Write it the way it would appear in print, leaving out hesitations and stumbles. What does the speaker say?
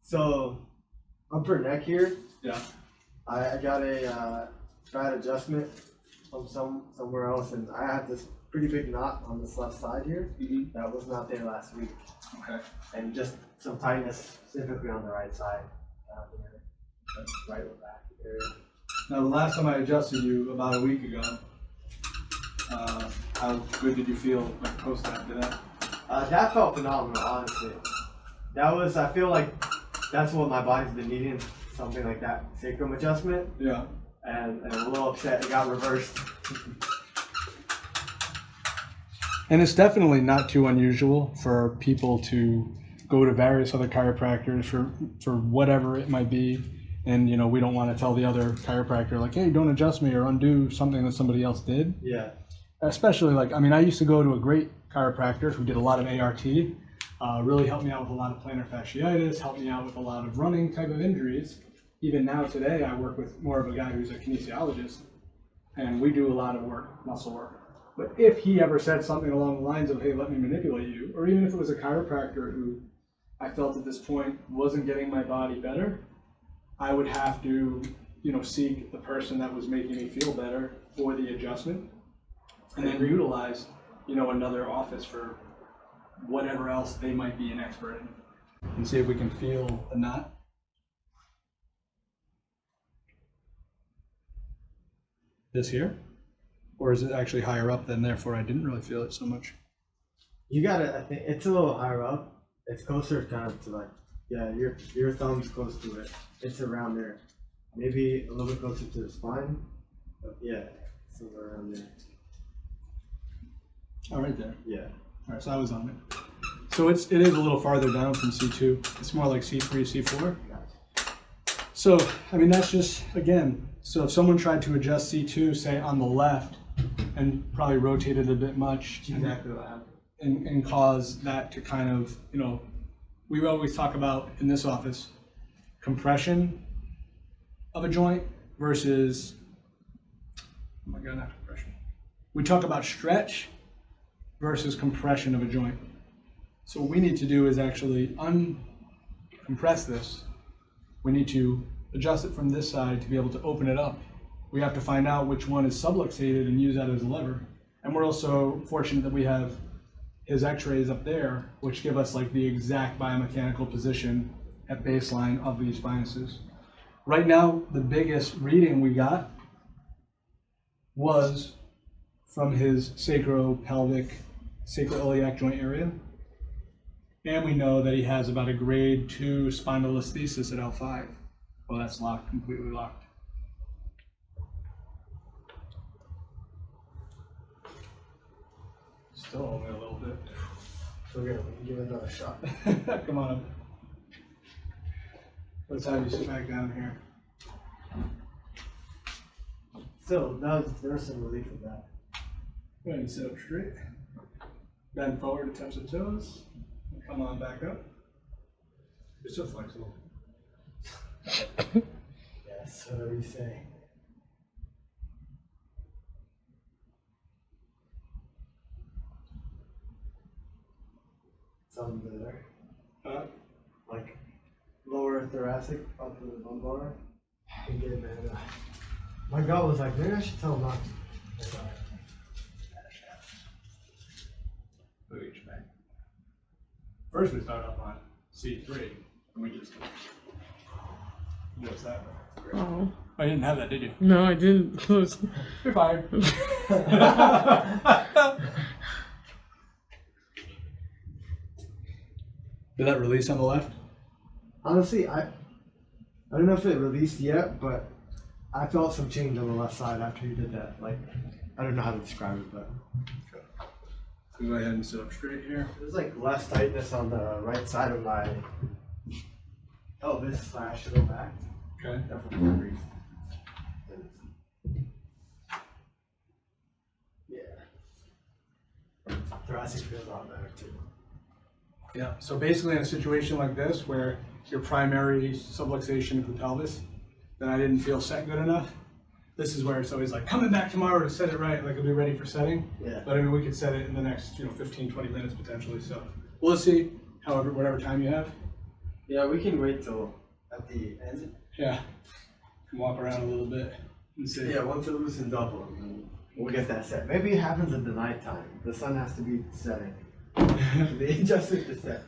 So upper neck here. Yeah. I got a bad adjustment from somewhere else, and I have this pretty big knot on this left side here that was not there last week. Okay. And just some tightness specifically on the right side down here, right back area. Now, the last time I adjusted you about a week ago, how good did you feel like post after that? That felt phenomenal, honestly. That was, I feel like that's what my body's been needing, something like that, sacrum adjustment. Yeah. And I'm a little upset it got reversed. And it's definitely not too unusual for people to go to various other chiropractors for whatever it might be. And, you know, we don't want to tell the other chiropractor, like, hey, don't adjust me or undo something that somebody else did. Yeah. Especially, like, I mean, I used to go to a great chiropractor who did a lot of ART, really helped me out with a lot of plantar fasciitis, helped me out with a lot of running type of injuries. Even now today, I work with more of a guy who's a kinesiologist, and we do a lot of work, muscle work. But if he ever said something along the lines of, hey, let me manipulate you, or even if it was a chiropractor who I felt at this point wasn't getting my body better, I would have to, you know, seek the person that was making me feel better for the adjustment, and then utilize, you know, another office for whatever else they might be an expert in, and see if we can feel the knot. This here? Or is it actually higher up, then therefore I didn't really feel it so much? You got it. I think it's a little higher up. It's closer kind of to, like, yeah, your thumb's close to it. It's around there. Maybe a little bit closer to the spine. But yeah, somewhere around there. Oh, right there. Yeah. All right, so I was on it. So it is a little farther down from C2. It's more like C3, C4. Gotcha. So, I mean, that's just, again, so if someone tried to adjust C2, say on the left, and probably rotated a bit much, Exactly what happened. and cause that to kind of, you know, we always talk about in this office, compression of a joint versus, oh my God, not compression. We talk about stretch versus compression of a joint. So what we need to do is actually uncompress this. We need to adjust it from this side to be able to open it up. We have to find out which one is subluxated and use that as a lever. And we're also fortunate that we have his x-rays up there, which give us like the exact biomechanical position at baseline of these sinuses. Right now, the biggest reading we got was from his sacropelvic, sacroiliac joint area. And we know that he has about a grade 2 spondylosthesis at L5. Well, that's locked, completely locked. Still only a little bit. So we're gonna give it another shot. Come on up. Let's have you sit back down here. Still, there was some relief with that. Go ahead and sit up straight. Bend forward to touch the toes. Come on back up. You're so flexible. Yes, whatever you say. Something there. Like lower thoracic up to the lumbar. Again, man. My gut was like, maybe I should tell him not to. That's all right. Move each back. First, we start off on C3, and we just that. Oh. Oh, you didn't have that, did you? No, I didn't close. You're fired. Did that release on the left? Honestly, I don't know if it released yet, but I felt some change on the left side after you did that. Like, I don't know how to describe it, but Go ahead and sit up straight here. there's like less tightness on the right side of my pelvis / low back. Okay. Definitely agrees. Yeah. Thoracic feels a lot better too. Yeah. So basically, in a situation like this, where your primary subluxation of the pelvis, then I didn't feel set good enough. This is where it's always like, coming back tomorrow to set it right, like it'll be ready for setting. Yeah. But I mean, we could set it in the next, 15, 20 minutes potentially. So we'll see, whatever time you have. Yeah, we can wait till at the end. Yeah. Can walk around a little bit and see. Yeah, once it loosens up, we'll get that set. Maybe it happens at the nighttime. The sun has to be setting. They adjust it to set.